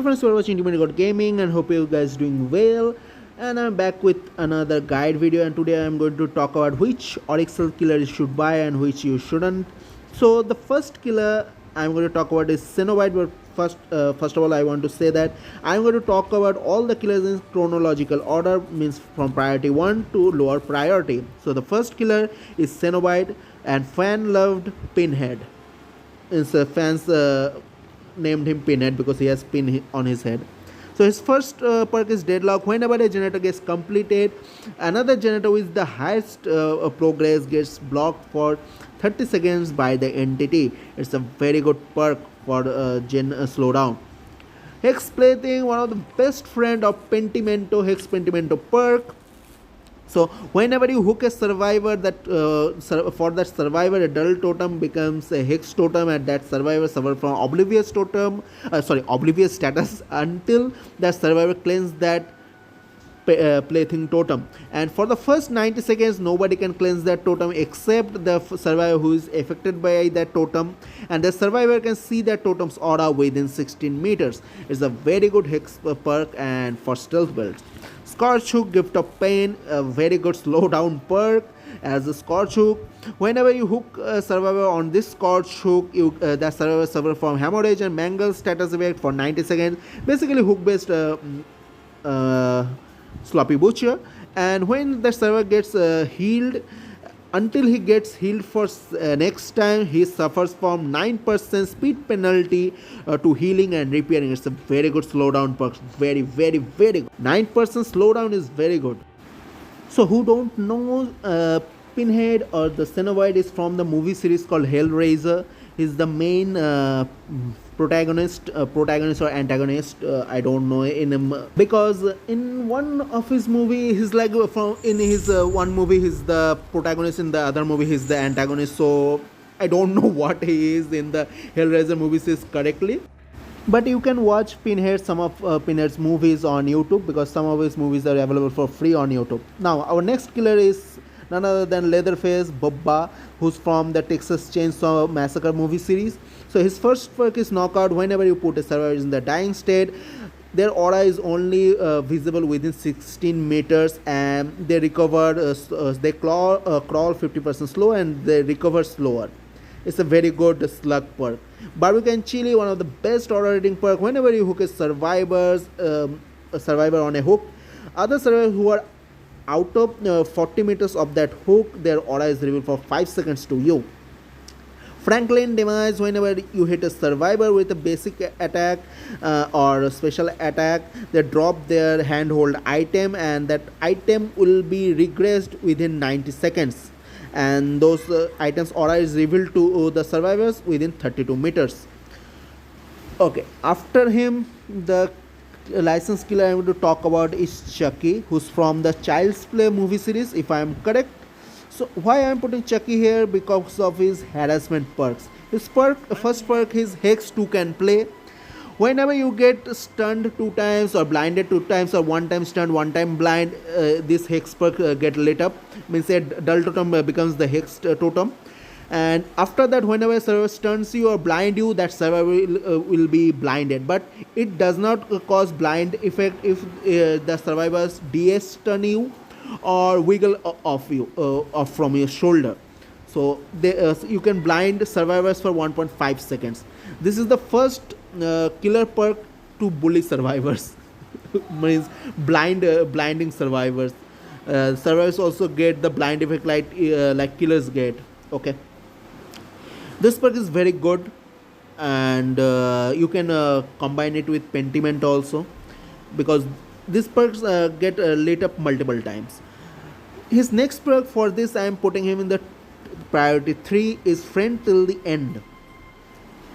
friends, you are watching Intimate God Gaming and hope you guys doing well. And I'm back with another guide video, and today I'm going to talk about which auric killer you should buy and which you shouldn't. So the first killer I'm going to talk about is Cenobite, but first of all I want to say that I'm going to talk about all the killers in chronological order, means from priority 1 to lower priority. So the first killer is Cenobite, and fan loved Pinhead. Fans named him Pinhead because he has pin on his head. So his first perk is Deadlock. Whenever a generator gets completed, another generator with the highest progress gets blocked for 30 seconds by the entity. It's a very good perk for gen slowdown. Hex Plaything, one of the best friend of Pentimento, Hex Pentimento perk. So whenever you hook a survivor, for that survivor a dull totem becomes a hex totem, and that survivor suffers from oblivious status until that survivor cleanses that plaything totem. And for the first 90 seconds nobody can cleanse that totem except the survivor who is affected by that totem, and the survivor can see that totem's aura within 16 meters. It's a very good hex perk and for stealth builds. Scorch Hook, Gift of Pain, a very good slowdown perk as a Scorch Hook. Whenever you hook a survivor on this Scorch Hook, that survivor suffers from hemorrhage and mangle status effect for 90 seconds. Basically hook based Sloppy Butcher. And when the survivor gets healed, until he gets healed for next time, he suffers from 9% speed penalty to healing and repairing. It's a very good slowdown perk. Very good. 9% slowdown is very good. So who don't know, Pinhead or the Cenobite is from the movie series called Hellraiser. He's the main protagonist or antagonist, I don't know, in him, because in one of his movie he's like in his one movie he's the protagonist, in the other movie he's the antagonist. So I don't know what he is in the Hellraiser movies is correctly, but you can watch Pinhead, some of Pinhead's movies on YouTube, because some of his movies are available for free on YouTube. Now our next killer is none other than Leatherface Bubba, who's from the Texas Chainsaw Massacre movie series. So his first perk is Knockout. Whenever you put a survivor in the dying state, their aura is only visible within 16 meters, and they recover. They crawl 50% slow, and they recover slower. It's a very good slug perk. Barbecue and Chili, one of the best aura rating perk. Whenever you hook a survivor on a hook, other survivors who are out of 40 meters of that hook, their aura is revealed for 5 seconds to you. Franklin Demise, whenever you hit a survivor with a basic attack or a special attack, they drop their handhold item, and that item will be regressed within 90 seconds. And those items aura is revealed to the survivors within 32 meters. Okay, after him, the license killer I'm going to talk about is Chucky, who's from the Child's Play movie series, if I am correct. So why I am putting Chucky here? Because of his harassment perks. His first perk is Hex 2 can play. Whenever you get stunned 2 times or blinded 2 times, or 1 time stunned 1 time blind, this Hex perk get lit up. Means that dull totem becomes the Hex totem. And after that, whenever a survivor stuns you or blind you, that survivor will be blinded, but it does not cause blind effect if the survivors DS stun you or wiggle off from your shoulder. So you can blind survivors for 1.5 seconds. This is the first killer perk to bully survivors. Means blinding survivors. Survivors also get the blind effect like killers get. Okay, this perk is very good, and you can combine it with Pentiment also, because these perks get lit up multiple times. His next perk, for this I am putting him in the priority 3, is Friend Till the End.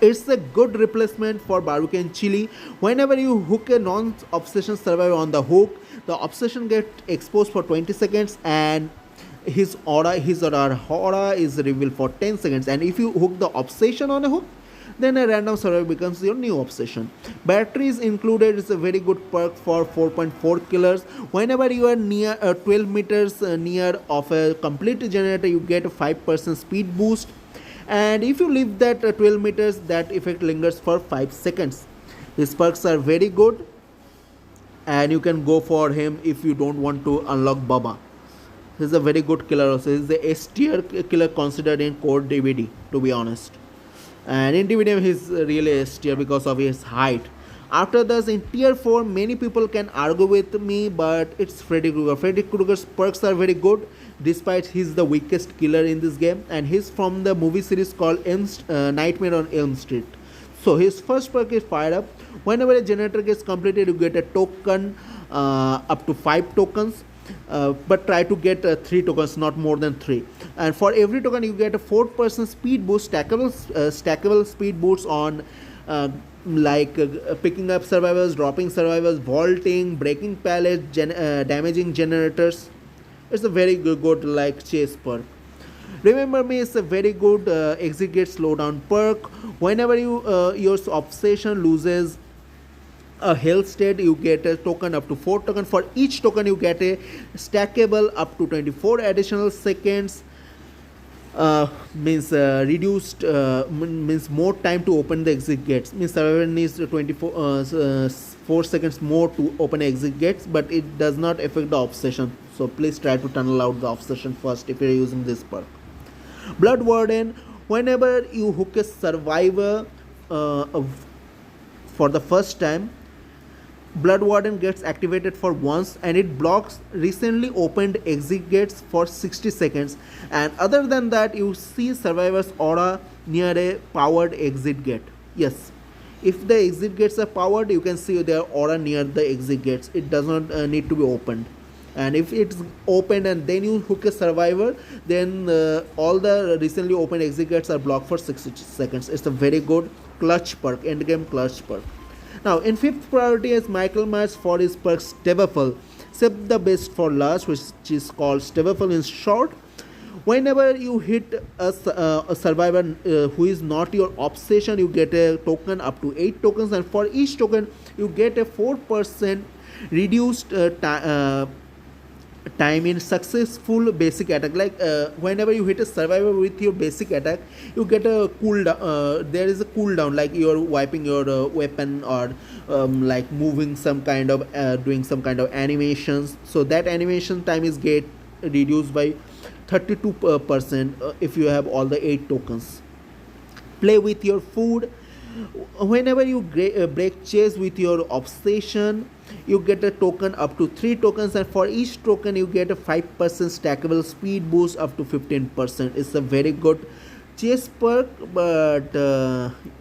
It's a good replacement for Barbecue and Chili. Whenever you hook a non-obsession survivor on the hook, the obsession gets exposed for 20 seconds, and his aura is revealed for 10 seconds. And if you hook the obsession on a hook, then a random survivor becomes your new obsession. Batteries included is a very good perk for 4.4 killers. Whenever you are near 12 meters near of a complete generator, you get a 5% speed boost, and if you leave that 12 meters, that effect lingers for 5 seconds. His perks are very good, and you can go for him if you don't want to unlock Baba. He's a very good killer also. He's the S tier killer considered in core DVD, to be honest. And in DVD he's really S tier because of his height. After this, in tier 4, many people can argue with me, but it's Freddy Krueger. Freddy Krueger's perks are very good, despite he's the weakest killer in this game, and he's from the movie series called Nightmare on Elm Street. So his first perk is Fire Up. Whenever a generator gets completed, you get a token, up to 5 tokens. But try to get 3 tokens, not more than 3. And for every token, you get a 4% speed boost, stackable speed boosts on picking up survivors, dropping survivors, vaulting, breaking pallets, damaging generators. It's a very good like chase perk. Remember Me is a very good exit gate slowdown perk. Whenever your obsession loses a health state, you get a token up to 4 token. For each token you get a stackable up to 24 additional seconds. Means reduced means more time to open the exit gates. Means survivor needs 4 seconds more to open exit gates, but it does not affect the obsession. So please try to tunnel out the obsession first if you're using this perk. Blood Warden. Whenever you hook a survivor for the first time, Blood Warden gets activated for once, and it blocks recently opened exit gates for 60 seconds. And other than that, you see survivor's aura near a powered exit gate. Yes, if the exit gates are powered, you can see their aura near the exit gates. It does not need to be opened. And if it's opened and then you hook a survivor, then all the recently opened exit gates are blocked for 60 seconds. It's a very good clutch perk, endgame clutch perk. Now, in 5th priority is Michael Myers for his perk Steveful. Save the best for last, which is called Steveful in short. Whenever you hit a survivor who is not your obsession, you get a token up to 8 tokens, and for each token, you get a 4% reduced time in successful basic attack. Whenever you hit a survivor with your basic attack, you get a cooldown. There is a cooldown, like you're wiping your weapon, or like moving some kind of doing some kind of animations. So that animation time is get reduced by 32% if you have all the 8 tokens. Play with your food. Whenever you break chase with your obsession, you get a token up to 3 tokens, and for each token you get a 5% stackable speed boost up to 15%. It's a very good chase perk, but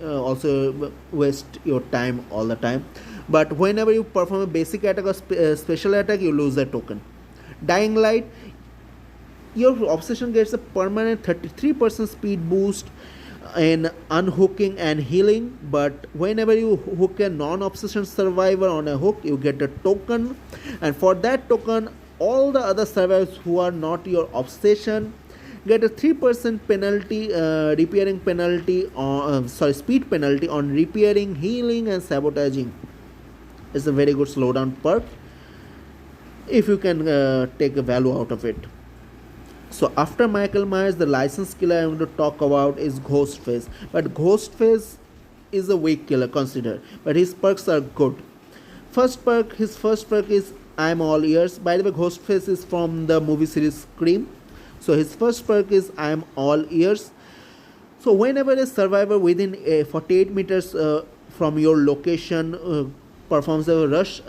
also waste your time all the time. But whenever you perform a basic attack or special attack, you lose a token. Dying Light. Your obsession gets a permanent 33% speed boost in unhooking and healing, but whenever you hook a non-obsession survivor on a hook, you get a token, and for that token, all the other survivors who are not your obsession get a 3% penalty, repairing penalty on speed penalty on repairing, healing, and sabotaging. It's a very good slowdown perk if you can take a value out of it. So after Michael Myers, the licensed killer I'm going to talk about is Ghostface. But Ghostface is a weak killer considered, but his perks are good. His first perk is I'm all ears. By the way, Ghostface is from the movie series Scream. So his first perk is I'm all ears. So whenever a survivor within 48 meters from your location performs a rush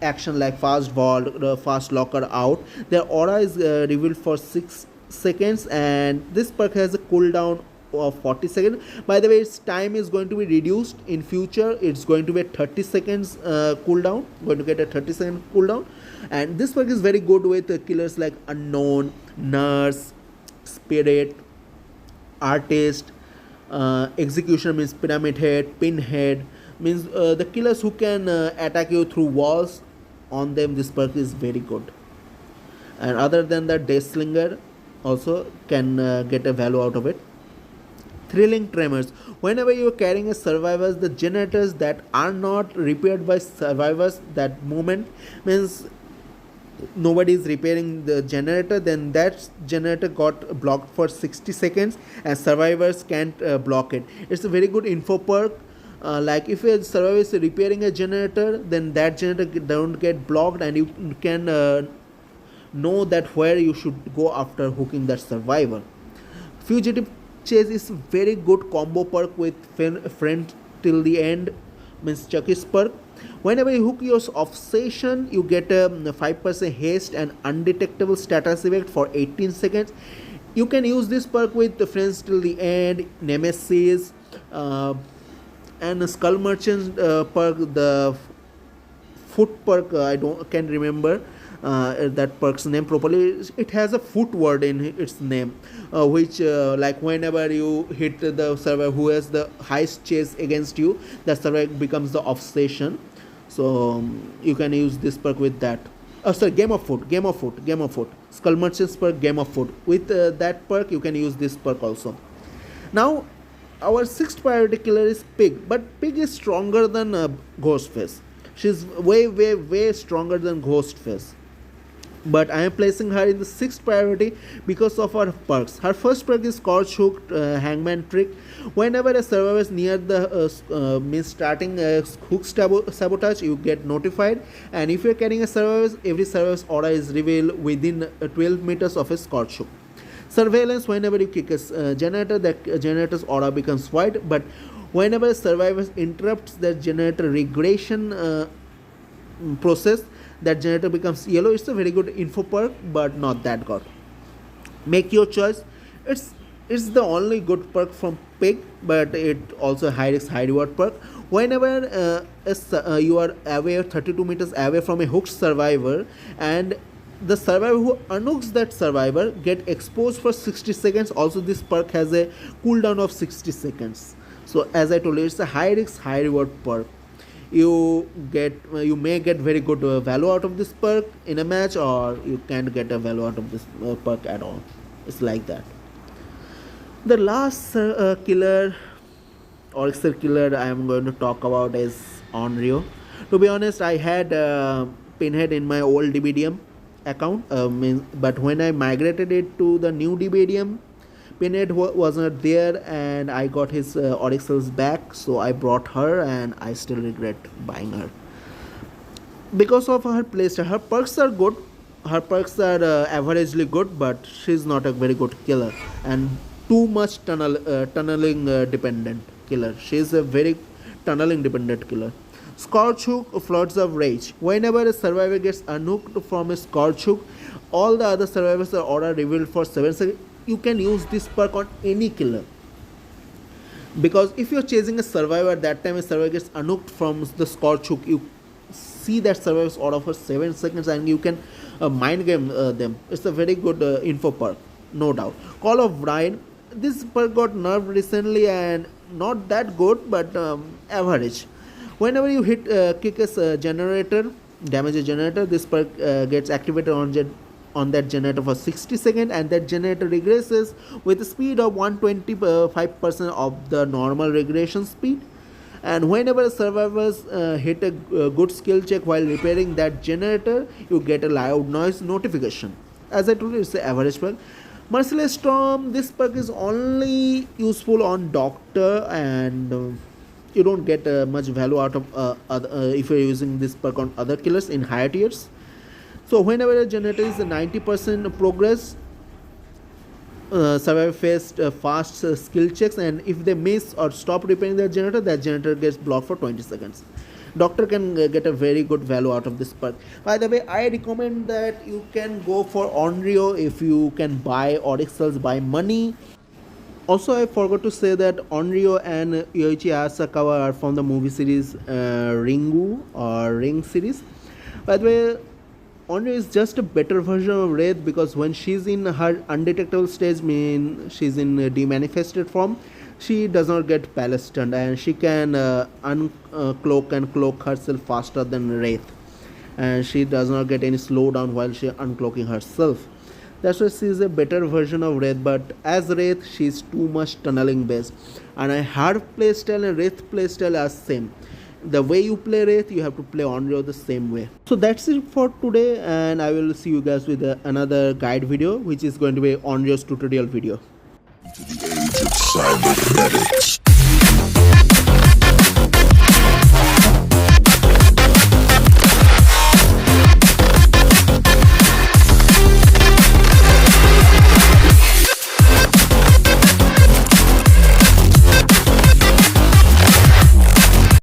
action like fast vault, fast locker out, their aura is revealed for 6 seconds, and this perk has a cooldown of 40 seconds. By the way, its time is going to be reduced in future. It's going to be a 30 seconds cooldown, going to get a 30-second cooldown. And this perk is very good with killers like Unknown, Nurse, Spirit, Artist, Executioner means Pyramid Head, Pinhead, means the killers who can attack you through walls. On them, this perk is very good. And other than that, Deathslinger also can get a value out of it. Thrilling Tremors. Whenever you are carrying a survivors, the generators that are not repaired by survivors, that moment means nobody is repairing the generator, then that generator got blocked for 60 seconds and survivors can't block it. It's a very good info perk. Like if a survivor is repairing a generator, then that generator don't get blocked, and you can know that where you should go after hooking that survivor. Fugitive chase is very good combo perk with friend till the end, means Chucky's perk. Whenever you hook your obsession, you get a 5% haste and undetectable status effect for 18 seconds. You can use this perk with the friends till the end, Nemesis, and Skull Merchant perk, the foot perk. I can't remember that perk's name properly. It has a foot word in its name, which like whenever you hit the survivor who has the highest chase against you, the survivor becomes the obsession. So you can use this perk with that. Oh, sorry, game of foot. Skull Merchant's perk, game of foot. With that perk, you can use this perk also. Now, our sixth priority killer is Pig, but Pig is stronger than Ghostface. She's way stronger than Ghostface. But I am placing her in the sixth priority because of her perks. Her first perk is Scorch Hook, Hangman Trick. Whenever a survivor is near the means starting hook sabotage, you get notified. And if you're carrying a survivor, every survivor's aura is revealed within 12 meters of a Scorch Hook. Surveillance, whenever you kick a generator, that generator's aura becomes white. But whenever a survivor interrupts the generator regression process, that generator becomes yellow. It's a very good info perk, but not that good. Make your choice. It's the only good perk from Pig, but it also high risk high reward perk. Whenever you are away 32 meters away from a hooked survivor, and the survivor who unhooks that survivor get exposed for 60 seconds. Also, this perk has a cooldown of 60 seconds. So as I told you, it's a high risk high reward perk. You may get very good value out of this perk in a match, or you can't get a value out of this perk at all. It's like that. The last killer or killer I am going to talk about is Onryo. To be honest, I had Pinhead in my old DBDM account, but when I migrated it to the new DBDM, Pinhead was not there, and I got his auric cells back, so I brought her, and I still regret buying her because of her playstyle. Her perks are good. Her perks are averagely good, but she's not a very good killer, and too much tunneling dependent killer. She's a very tunneling dependent killer. Scorch Hook, Floods of Rage. Whenever a survivor gets unhooked from a Scorch Hook, all the other survivors are aura revealed for 7 seconds. You can use this perk on any killer, because if you're chasing a survivor, that time a survivor gets unhooked from the Scorch Hook, you see that survivor's aura for 7 seconds, and you can mind game them. It's a very good info perk, no doubt. Call of Brian. This perk got nerfed recently and not that good, but average. Whenever you hit kick a generator, damage a generator, this perk gets activated on that generator for 60 seconds, and that generator regresses with a speed of 125% of the normal regression speed. And whenever a survivors hit a good skill check while repairing that generator, you get a loud noise notification. As I told you, it's the average perk. Merciless Storm, this perk is only useful on Doctor, and you don't get much value out of if you're using this perk on other killers in higher tiers. So whenever a generator is 90% progress, survivor faced fast skill checks, and if they miss or stop repairing their generator, that generator gets blocked for 20 seconds. Doctor can get a very good value out of this perk. By the way, I recommend that you can go for Onryo if you can buy auric cells by money. Also, I forgot to say that Onryo and Yoichi Asakawa are from the movie series Ringu or Ring series. By the way, Onryo is just a better version of Wraith, because when she's in her undetectable stage, she's in demanifested form, she does not get palace stunned, and she can uncloak and cloak herself faster than Wraith, and she does not get any slowdown while she uncloaking herself. That's why she is a better version of Wraith, but as Wraith, she is too much tunneling based, and her playstyle and Wraith playstyle are same. The way you play Wraith, you have to play Onryo the same way. So that's it for today, and I will see you guys with another guide video, which is going to be Onryo's tutorial video. To the age of cybernetics.